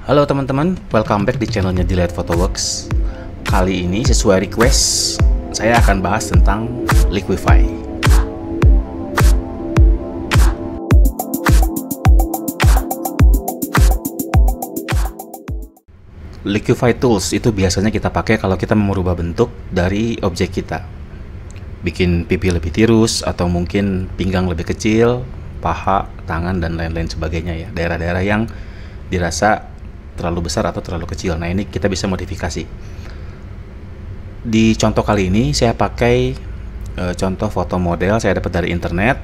Halo teman-teman, welcome back di channelnya Delight Photoworks. Kali ini sesuai request, saya akan bahas tentang Liquify. Liquify Tools itu biasanya kita pakai kalau kita mau merubah bentuk dari objek kita. Bikin pipi lebih tirus, atau mungkin pinggang lebih kecil, paha, tangan, dan lain-lain sebagainya ya. Daerah-daerah yang dirasa terlalu besar atau terlalu kecil. Nah, ini kita bisa modifikasi. Di contoh kali ini saya pakai contoh foto model saya dapat dari internet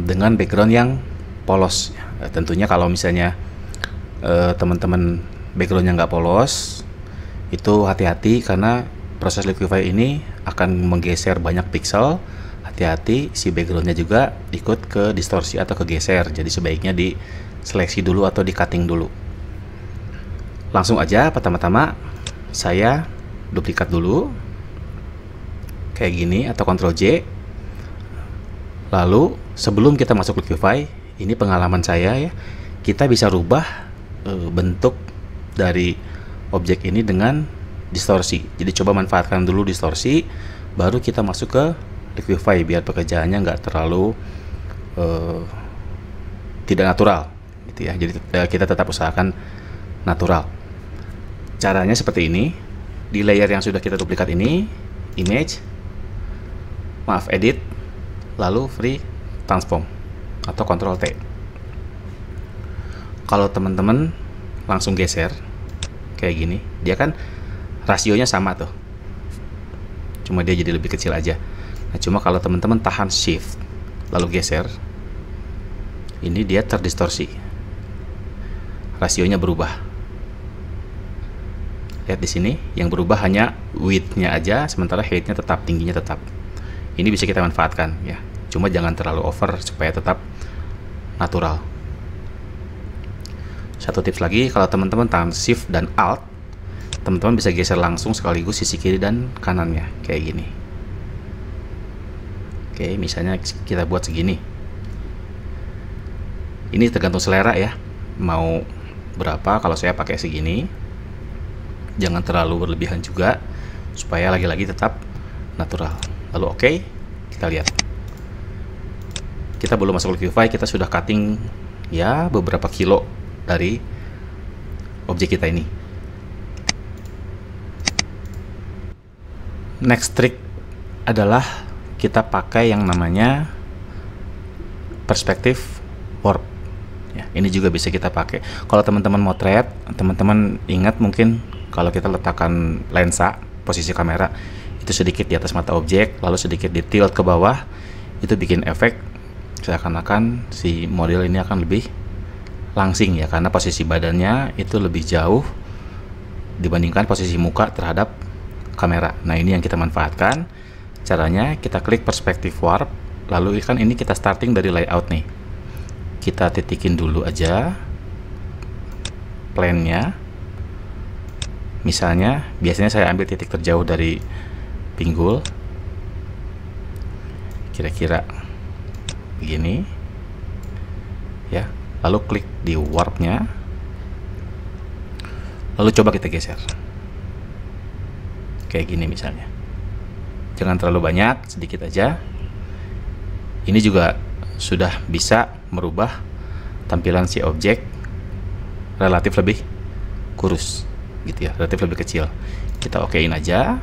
dengan background yang polos. Tentunya kalau misalnya teman-teman backgroundnya nggak polos, itu hati-hati karena proses Liquify ini akan menggeser banyak pixel. Hati-hati, si backgroundnya juga ikut ke distorsi atau kegeser. Jadi sebaiknya diseleksi dulu atau di cutting dulu. Langsung aja, pertama-tama saya duplikat dulu kayak gini atau Ctrl J. Lalu sebelum kita masuk Liquify, ini pengalaman saya ya, kita bisa rubah bentuk dari objek ini dengan distorsi. Jadi coba manfaatkan dulu distorsi, baru kita masuk ke Liquify biar pekerjaannya nggak terlalu tidak natural gitu ya. Jadi kita tetap usahakan natural. Caranya seperti ini. Di layer yang sudah kita duplikat ini, image, edit, lalu free transform atau Ctrl T. Kalau teman-teman langsung geser kayak gini, dia kan rasionya sama tuh, cuma dia jadi lebih kecil aja. Nah, cuma kalau teman-teman tahan shift lalu geser, ini dia terdistorsi, rasionya berubah. Lihat di sini, yang berubah hanya width-nya aja, sementara height-nya tetap, tingginya tetap. Ini bisa kita manfaatkan ya. Cuma jangan terlalu over supaya tetap natural. Satu tips lagi, kalau teman-teman tahan shift dan alt, teman-teman bisa geser langsung sekaligus sisi kiri dan kanannya kayak gini. Oke, misalnya kita buat segini. Ini tergantung selera ya. Mau berapa? Kalau saya pakai segini. Jangan terlalu berlebihan juga, supaya lagi-lagi tetap natural. Lalu oke, kita lihat. Kita belum masuk Liquify, kita sudah cutting ya beberapa kilo dari objek kita ini. Next trick adalah kita pakai yang namanya perspektif warp. Ya, ini juga bisa kita pakai. Kalau teman-teman motret, teman-teman ingat mungkin kalau kita letakkan lensa, posisi kamera itu sedikit di atas mata objek, lalu sedikit di tilt ke bawah, itu bikin efek seakan-akan si model ini akan lebih langsing ya, karena posisi badannya itu lebih jauh dibandingkan posisi muka terhadap kamera. Nah, ini yang kita manfaatkan. Caranya kita klik perspektif warp, lalu kan ini kita starting dari layout nih. Kita titikin dulu aja plane-nya. Misalnya, biasanya saya ambil titik terjauh dari pinggul, kira-kira begini ya. Lalu klik di warp-nya, lalu coba kita geser kayak gini misalnya. Jangan terlalu banyak, sedikit aja. Ini juga sudah bisa merubah tampilan si objek relatif lebih kurus gitu ya, relatif lebih kecil. Kita okein aja.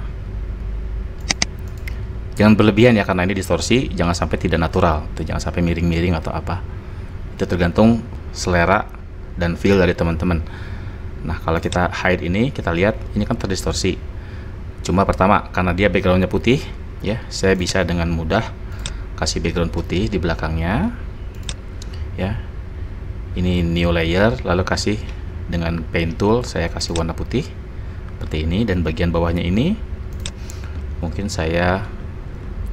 Jangan berlebihan ya, karena ini distorsi, jangan sampai tidak natural tuh, jangan sampai miring-miring atau apa. Itu tergantung selera dan feel dari teman-teman. Nah, kalau kita hide ini, kita lihat ini kan terdistorsi. Cuma pertama, karena dia backgroundnya putih ya, saya bisa dengan mudah kasih background putih di belakangnya ya. Ini new layer, lalu kasih dengan paint tool, saya kasih warna putih seperti ini, dan bagian bawahnya ini mungkin saya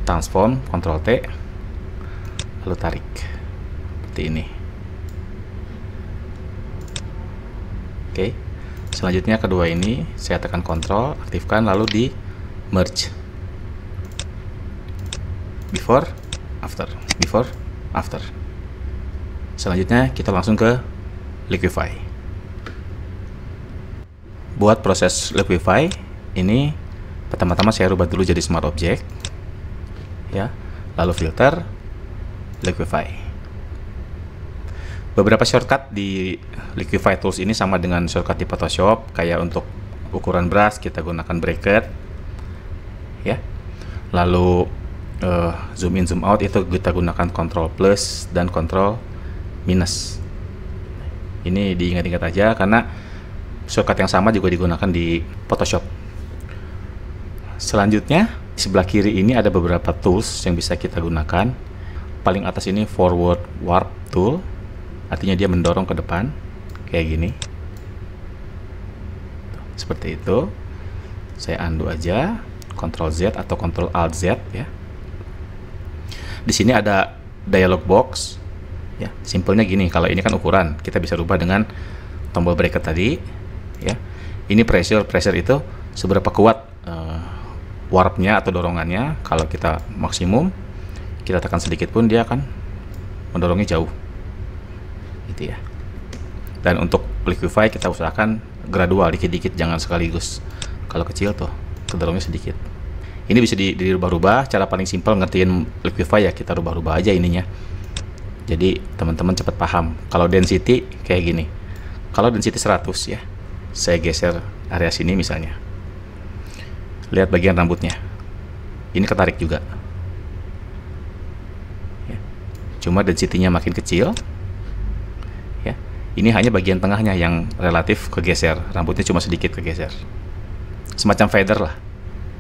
transform, Ctrl T, lalu tarik seperti ini. Oke, selanjutnya kedua ini saya tekan Ctrl, aktifkan, lalu di merge, before after. Selanjutnya kita langsung ke Liquify. buat proses liquify ini pertama-tama saya rubah dulu jadi smart object ya, lalu filter, liquify. Beberapa shortcut di liquify tools ini sama dengan shortcut di Photoshop. Kayak untuk ukuran brush kita gunakan bracket ya, lalu zoom in zoom out itu kita gunakan Ctrl plus dan Ctrl minus. Ini diingat-ingat aja karena shortcut yang sama juga digunakan di Photoshop. Selanjutnya di sebelah kiri ini ada beberapa tools yang bisa kita gunakan. Paling atas ini forward warp tool, artinya dia mendorong ke depan kayak gini. Seperti itu. Saya undo aja, Ctrl Z atau Ctrl Alt Z ya. Di sini ada dialog box ya. Simpelnya gini, kalau ini kan ukuran, kita bisa rubah dengan tombol bracket tadi ya. Ini pressure itu seberapa kuat warpnya atau dorongannya. Kalau kita maksimum, kita tekan sedikit pun dia akan mendorongnya jauh gitu ya. Dan untuk liquify kita usahakan gradual, dikit-dikit, jangan sekaligus. Kalau kecil tuh kedorongnya sedikit. Ini bisa dirubah-rubah. Cara paling simpel ngertiin liquify ya, kita rubah-rubah aja ininya. Jadi teman-teman cepat paham. Kalau density kayak gini. Kalau density 100 ya, saya geser area sini misalnya. Lihat bagian rambutnya. Ini ketarik juga. Ya. Cuma density-nya makin kecil. Ya. Ini hanya bagian tengahnya yang relatif kegeser. Rambutnya cuma sedikit kegeser. Semacam feather lah.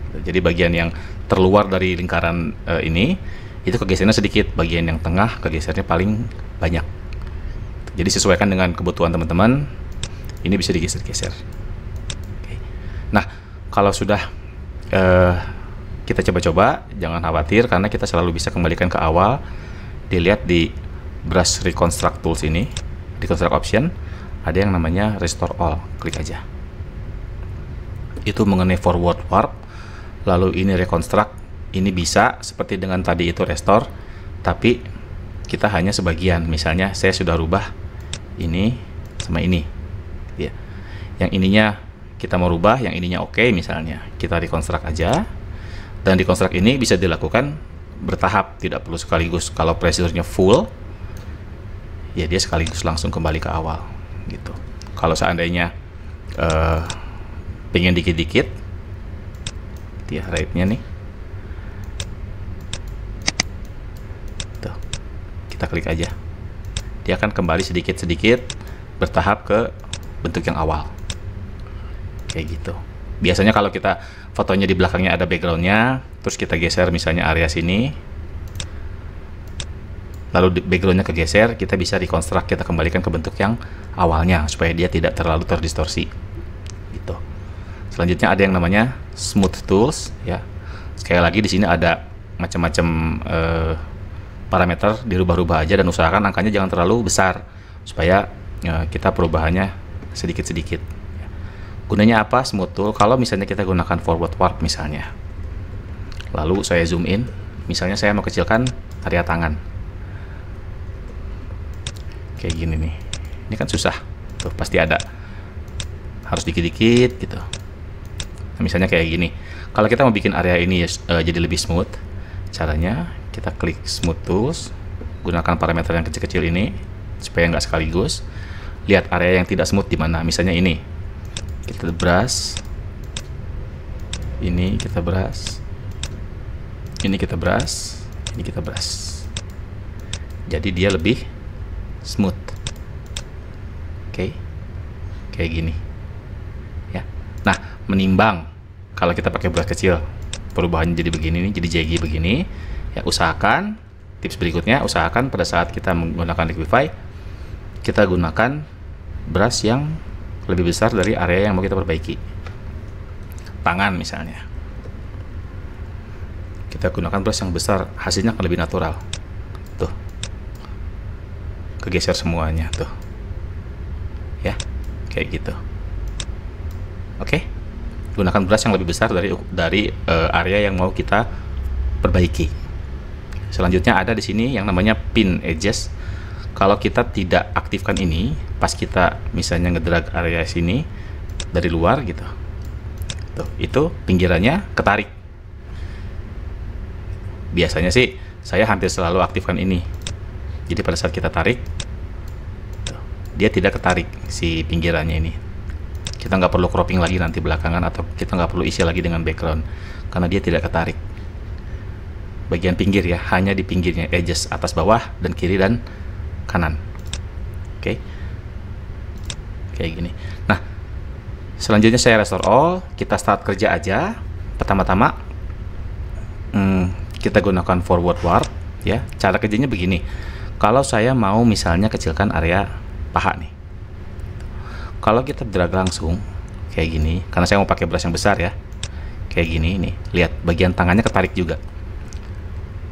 Jadi bagian yang terluar dari lingkaran ini itu kegesernya sedikit, bagian yang tengah kegesernya paling banyak. Jadi sesuaikan dengan kebutuhan teman-teman. Ini bisa digeser-geser. Oke. Nah, kalau sudah kita coba-coba, jangan khawatir karena kita selalu bisa kembalikan ke awal. Dilihat di brush reconstruct tools ini, reconstruct option, ada yang namanya restore all. Klik aja. Itu mengenai forward warp. Lalu ini reconstruct, ini bisa seperti dengan tadi itu restore, tapi kita hanya sebagian. Misalnya saya sudah rubah ini sama ini ya. Yang ininya kita mau rubah, yang ininya oke, misalnya kita reconstruct aja. Dan reconstruct ini bisa dilakukan bertahap, tidak perlu sekaligus. Kalau pressure-nya full ya dia sekaligus langsung kembali ke awal gitu. Kalau seandainya pengen dikit-dikit ya, right-nya nih tuh, kita klik aja, dia akan kembali sedikit-sedikit bertahap ke bentuk yang awal kayak gitu. Biasanya kalau kita fotonya di belakangnya ada backgroundnya, terus kita geser misalnya area sini, lalu backgroundnya kegeser, kita bisa reconstruct, kita kembalikan ke bentuk yang awalnya supaya dia tidak terlalu terdistorsi gitu. Selanjutnya ada yang namanya smooth tools ya. Sekali lagi di sini ada macam-macam parameter, dirubah-rubah aja dan usahakan angkanya jangan terlalu besar supaya kita perubahannya sedikit-sedikit. Gunanya apa smooth tool? Kalau misalnya kita gunakan forward warp misalnya, lalu saya zoom in, misalnya saya mau kecilkan area tangan kayak gini nih. Ini kan susah tuh, pasti ada, harus dikit-dikit gitu. Misalnya kayak gini. Kalau kita mau bikin area ini jadi lebih smooth, caranya kita klik smooth tools, gunakan parameter yang kecil-kecil ini supaya nggak sekaligus. Lihat area yang tidak smooth di mana. Misalnya ini, kita brush, ini kita brush, ini kita brush, ini kita brush. Jadi dia lebih smooth. Oke, kayak gini. Ya. Nah, menimbang kalau kita pakai brush kecil perubahannya jadi begini nih, jadi jaggy begini ya. Usahakan, tips berikutnya, usahakan pada saat kita menggunakan liquify kita gunakan brush yang lebih besar dari area yang mau kita perbaiki. Tangan misalnya, kita gunakan brush yang besar, hasilnya akan lebih natural tuh, kegeser semuanya tuh ya, kayak gitu. Oke. Gunakan brush yang lebih besar dari area yang mau kita perbaiki. Selanjutnya ada di sini yang namanya pin edges. Kalau kita tidak aktifkan ini, pas kita misalnya ngedrag area sini, dari luar gitu. Tuh, itu pinggirannya ketarik. Biasanya sih saya hampir selalu aktifkan ini. Jadi pada saat kita tarik, tuh, dia tidak ketarik si pinggirannya ini. Kita nggak perlu cropping lagi nanti belakangan, atau kita nggak perlu isi lagi dengan background karena dia tidak ketarik. Bagian pinggir ya, hanya di pinggirnya, edges, atas bawah dan kiri dan kanan. Oke. Kayak gini. Nah, selanjutnya saya restore all, kita start kerja aja. Pertama-tama kita gunakan forward warp ya. Cara kerjanya begini. Kalau saya mau misalnya kecilkan area paha nih. Kalau kita drag langsung kayak gini, karena saya mau pakai brush yang besar ya. Kayak gini nih. Lihat bagian tangannya ketarik juga.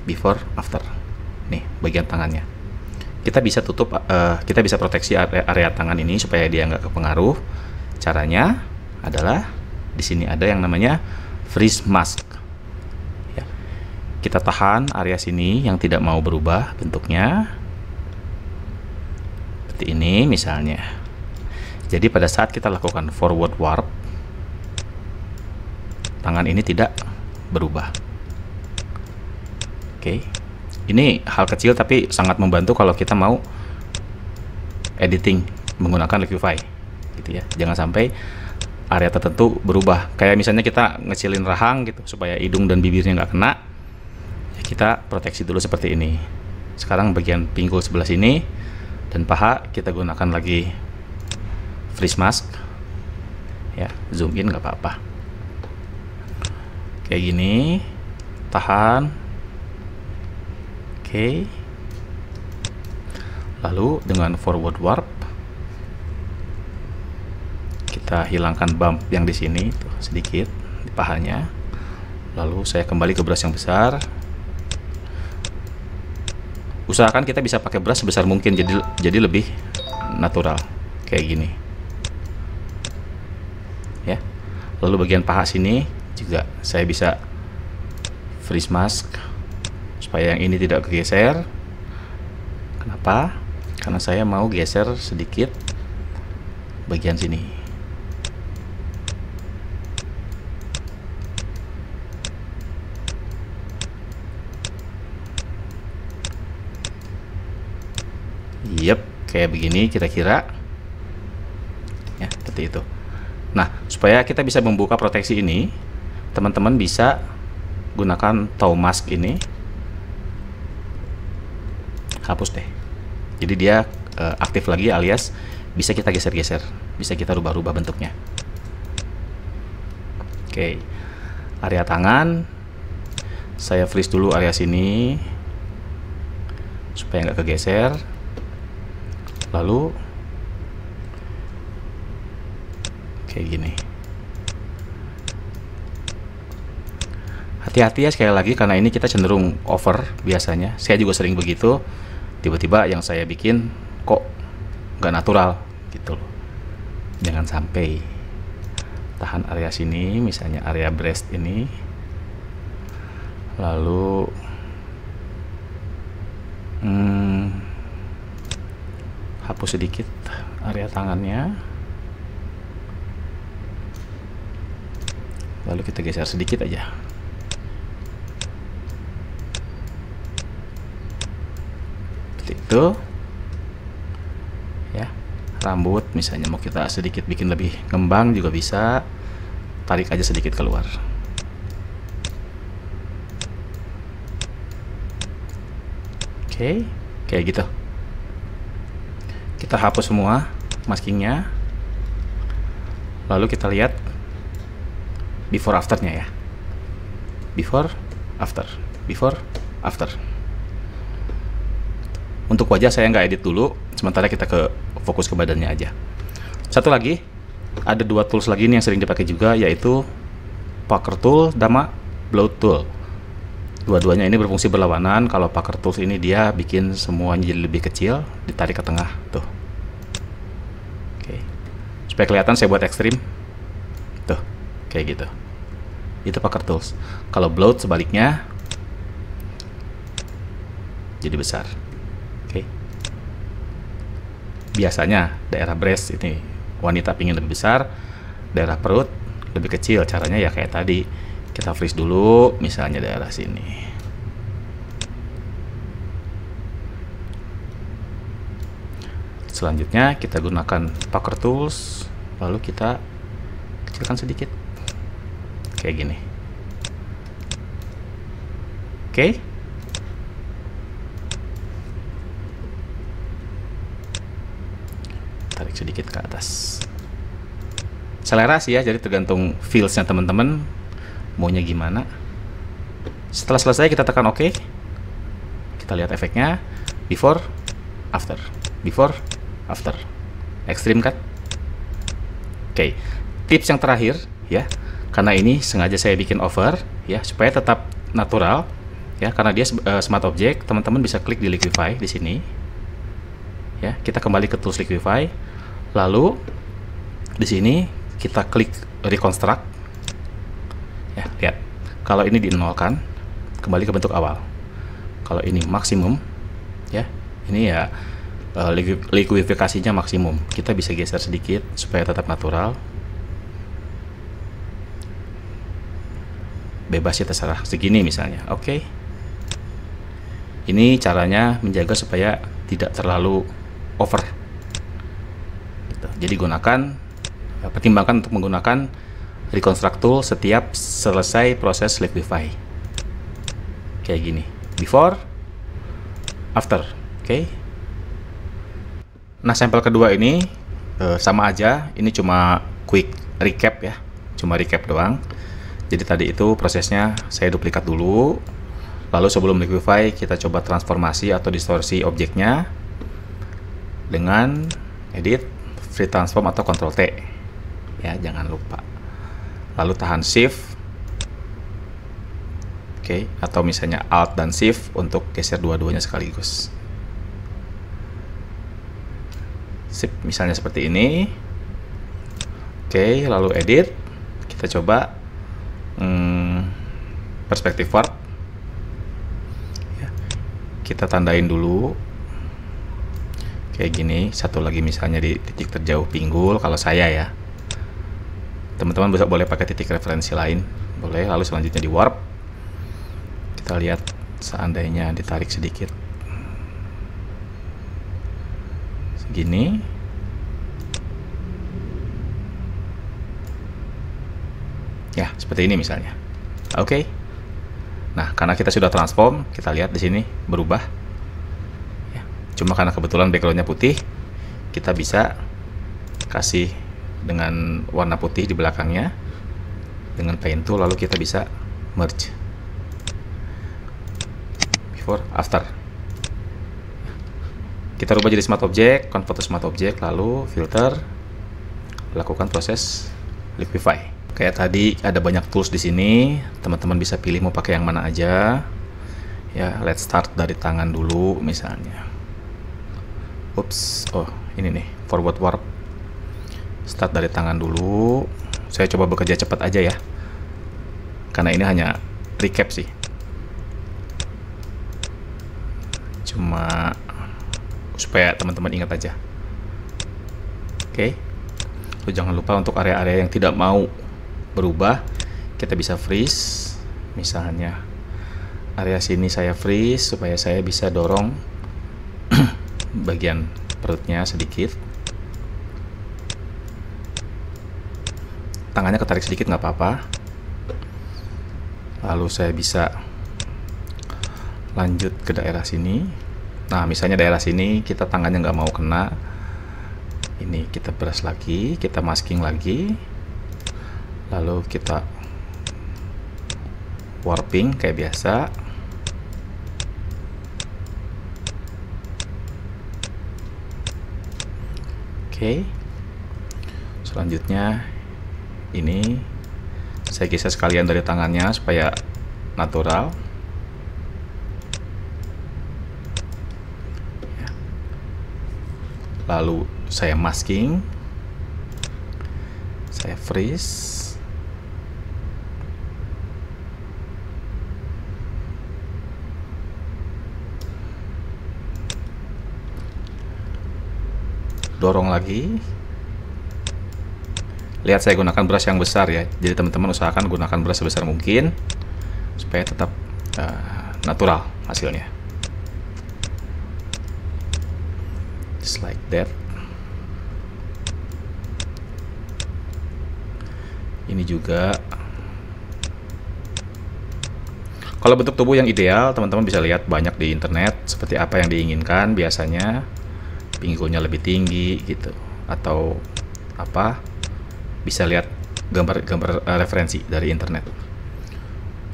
Before after. Nih, bagian tangannya. Kita bisa tutup, kita bisa proteksi area tangan ini supaya dia nggak kepengaruh. Caranya adalah di sini ada yang namanya freeze mask. Ya. Kita tahan area sini yang tidak mau berubah bentuknya. Seperti ini misalnya. Jadi pada saat kita lakukan forward warp, tangan ini tidak berubah. Oke. Ini hal kecil tapi sangat membantu kalau kita mau editing menggunakan Liquify gitu ya. Jangan sampai area tertentu berubah. Kayak misalnya kita ngecilin rahang gitu supaya hidung dan bibirnya nggak kena. Ya, kita proteksi dulu seperti ini. Sekarang bagian pinggul sebelah sini dan paha kita gunakan lagi freeze mask. Ya, zoom in nggak apa-apa. Kayak gini. Tahan. Oke. Lalu dengan forward warp kita hilangkan bump yang di sini tuh sedikit di pahanya. Lalu saya kembali ke brush yang besar. Usahakan kita bisa pakai brush sebesar mungkin jadi lebih natural kayak gini. Ya. Lalu bagian paha sini juga saya bisa freeze mask supaya yang ini tidak kegeser. Kenapa? Karena saya mau geser sedikit bagian sini. Yep, kayak begini kira-kira. Ya, seperti itu. Nah, supaya kita bisa membuka proteksi ini, teman-teman bisa gunakan toe mask ini. Hapus deh. Jadi dia aktif lagi, alias bisa kita geser-geser, bisa kita rubah-rubah bentuknya. Oke. Area tangan saya freeze dulu area sini supaya nggak kegeser. Lalu kayak gini. Hati-hati ya sekali lagi karena ini kita cenderung over biasanya. Saya juga sering begitu. Tiba-tiba yang saya bikin kok nggak natural gitu loh. Jangan sampai. Tahan area sini, misalnya area breast ini. Lalu hapus sedikit area tangannya. Lalu kita geser sedikit aja. Itu ya, rambut misalnya mau kita sedikit bikin lebih ngembang juga bisa, tarik aja sedikit keluar. Oke, kayak gitu. Kita hapus semua maskingnya, lalu kita lihat before afternya ya. Before after, before after. Untuk wajah saya nggak edit dulu, sementara kita fokus ke badannya aja. Satu lagi, ada dua tools lagi nih yang sering dipakai juga, yaitu Pucker Tool sama Blow Tool. Dua-duanya ini berfungsi berlawanan. Kalau Pucker Tools ini dia bikin semuanya jadi lebih kecil, ditarik ke tengah tuh. Oke. Supaya kelihatan saya buat ekstrim. Tuh, kayak gitu. Itu Pucker Tools. Kalau Blow sebaliknya jadi besar. Oke. Biasanya daerah breast ini wanita pingin lebih besar, daerah perut lebih kecil. Caranya ya kayak tadi, kita freeze dulu misalnya daerah sini. Selanjutnya kita gunakan Poker Tools, lalu kita kecilkan sedikit kayak gini. Oke. Tarik sedikit ke atas. Selera sih ya, jadi tergantung feelsnya teman-teman maunya gimana. Setelah selesai kita tekan OK. Kita lihat efeknya, before, after, before, after. Ekstrim kan? Oke. Tips yang terakhir ya, karena ini sengaja saya bikin over ya supaya tetap natural ya, karena dia smart object. Teman-teman bisa klik di Liquify di sini. Ya, kita kembali ke tools Liquify, lalu di sini kita klik reconstruct. Ya, lihat, kalau ini dinolkan, kembali ke bentuk awal. Kalau ini maksimum, ya, ini ya liquidifikasinya maksimum. Kita bisa geser sedikit supaya tetap natural. Bebas ya, terserah segini misalnya. Oke. Ini caranya menjaga supaya tidak terlalu over gitu. Jadi pertimbangkan untuk menggunakan reconstruct tool setiap selesai proses liquify kayak gini, before, after. Oke. Nah, sampel kedua ini sama aja, ini cuma quick recap ya, cuma recap doang. Jadi tadi itu prosesnya saya duplikat dulu, lalu sebelum liquify kita coba transformasi atau distorsi objeknya dengan edit, free transform atau Ctrl T ya, jangan lupa. Lalu tahan shift, oke, atau misalnya alt dan shift untuk geser dua-duanya sekaligus. Sip, misalnya seperti ini. Oke, lalu edit, kita coba perspektif warp ya, kita tandain dulu kayak gini. Satu lagi misalnya di titik terjauh pinggul kalau saya ya. Teman-teman boleh pakai titik referensi lain, boleh. Lalu selanjutnya di warp, kita lihat seandainya ditarik sedikit segini, ya seperti ini misalnya. Oke. Nah, karena kita sudah transform, kita lihat di sini berubah. Ya, cuma karena kebetulan backgroundnya putih, kita bisa kasih dengan warna putih di belakangnya dengan paint tool, lalu kita bisa merge before, after. Kita rubah jadi smart object, convert to smart object, lalu filter, lakukan proses liquify. Kayak tadi ada banyak tools di sini, teman-teman bisa pilih mau pakai yang mana aja. Ya, let's start dari tangan dulu misalnya. Ups, oh ini nih, forward warp. Start dari tangan dulu. Saya coba bekerja cepat aja ya, karena ini hanya recap sih. Cuma supaya teman-teman ingat aja. Oke. Lalu jangan lupa untuk area-area yang tidak mau berubah, kita bisa freeze. Misalnya area sini saya freeze supaya saya bisa dorong bagian perutnya sedikit. Tangannya ketarik sedikit nggak apa-apa. Lalu saya bisa lanjut ke daerah sini. Nah, misalnya daerah sini kita tangannya nggak mau kena, ini kita brush lagi, kita masking lagi, lalu kita warping kayak biasa. Oke. Selanjutnya ini saya geser sekalian dari tangannya supaya natural. Lalu saya masking, saya freeze. Dorong lagi, Lihat saya gunakan brush yang besar ya, jadi teman-teman usahakan gunakan brush sebesar mungkin supaya tetap natural hasilnya. Just like that. Ini juga. Kalau bentuk tubuh yang ideal, teman-teman bisa lihat banyak di internet seperti apa yang diinginkan. Biasanya pinggulnya lebih tinggi gitu, atau apa, bisa lihat gambar-gambar referensi dari internet.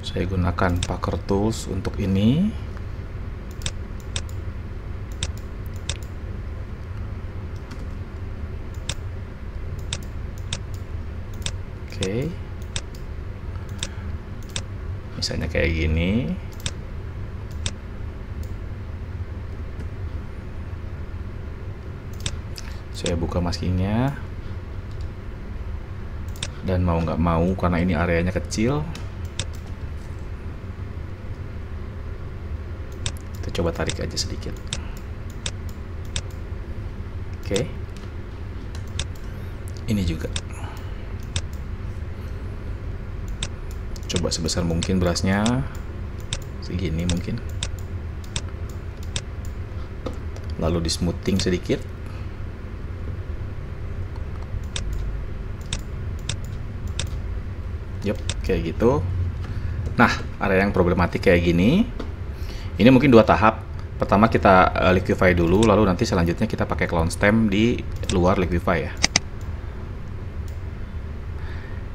Saya gunakan Packer Tools untuk ini. Oke. Misalnya kayak gini. Saya buka maskingnya. Dan mau nggak mau, karena ini areanya kecil, kita coba tarik aja sedikit. Oke. Ini juga. Coba sebesar mungkin brushnya, segini mungkin, lalu di smoothing sedikit. Yup, kayak gitu. Nah, area yang problematik kayak gini, ini mungkin 2 tahap. Pertama kita liquify dulu, lalu nanti selanjutnya kita pakai clown stem di luar liquify ya.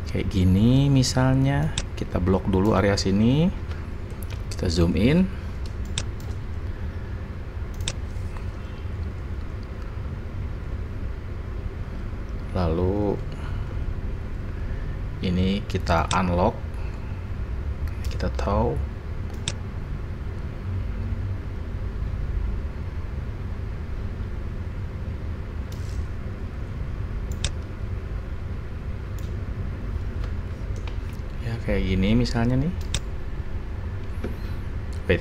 Kayak gini misalnya, kita blok dulu area sini, kita zoom in, lalu ini kita unlock, kita tahu kayak gini misalnya nih. Wait.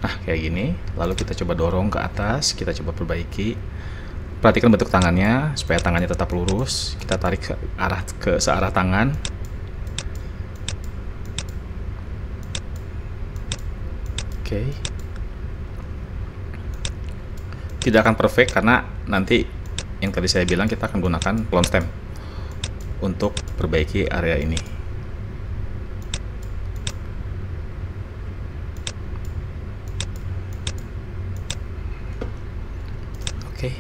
Nah, kayak gini. Lalu kita coba dorong ke atas, kita coba perbaiki. Perhatikan bentuk tangannya supaya tangannya tetap lurus. Kita tarik ke searah tangan. Oke. Tidak akan perfect karena nanti yang tadi saya bilang kita akan gunakan clown stem untuk perbaiki area ini. Oke.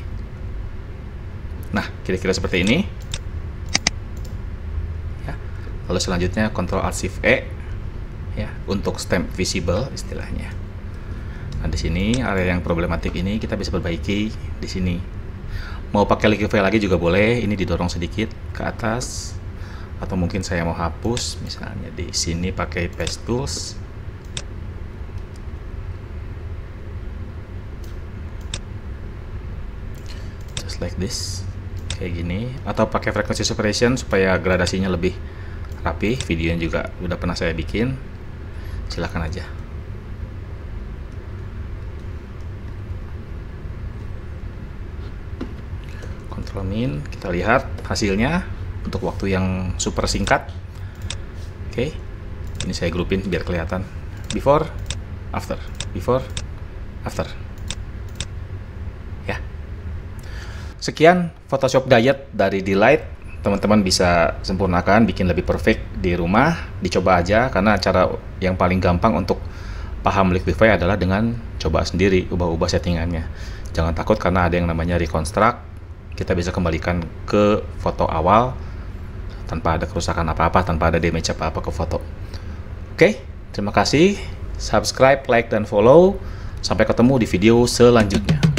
Nah, kira-kira seperti ini. Ya. Lalu selanjutnya Ctrl Alt Shift E ya untuk stem visible istilahnya. Nah, di sini area yang problematik ini kita bisa perbaiki di sini. Mau pakai liquify lagi juga boleh, ini didorong sedikit ke atas, atau mungkin saya mau hapus, misalnya di sini pakai paste tools. Just like this, kayak gini, atau pakai frequency separation supaya gradasinya lebih rapi. Videonya juga udah pernah saya bikin, silahkan aja. Ctrl Min, kita lihat hasilnya untuk waktu yang super singkat. Oke, ini saya grupin biar kelihatan before, after, before, after. Ya, sekian Photoshop Diet dari Delight. Teman-teman bisa sempurnakan, bikin lebih perfect di rumah. Dicoba aja, karena cara yang paling gampang untuk paham liquify adalah dengan coba sendiri, ubah-ubah settingannya. Jangan takut karena ada yang namanya reconstruct. Kita bisa kembalikan ke foto awal tanpa ada kerusakan apa-apa, tanpa ada damage apa-apa ke foto. Oke, terima kasih. Subscribe, like, dan follow. Sampai ketemu di video selanjutnya.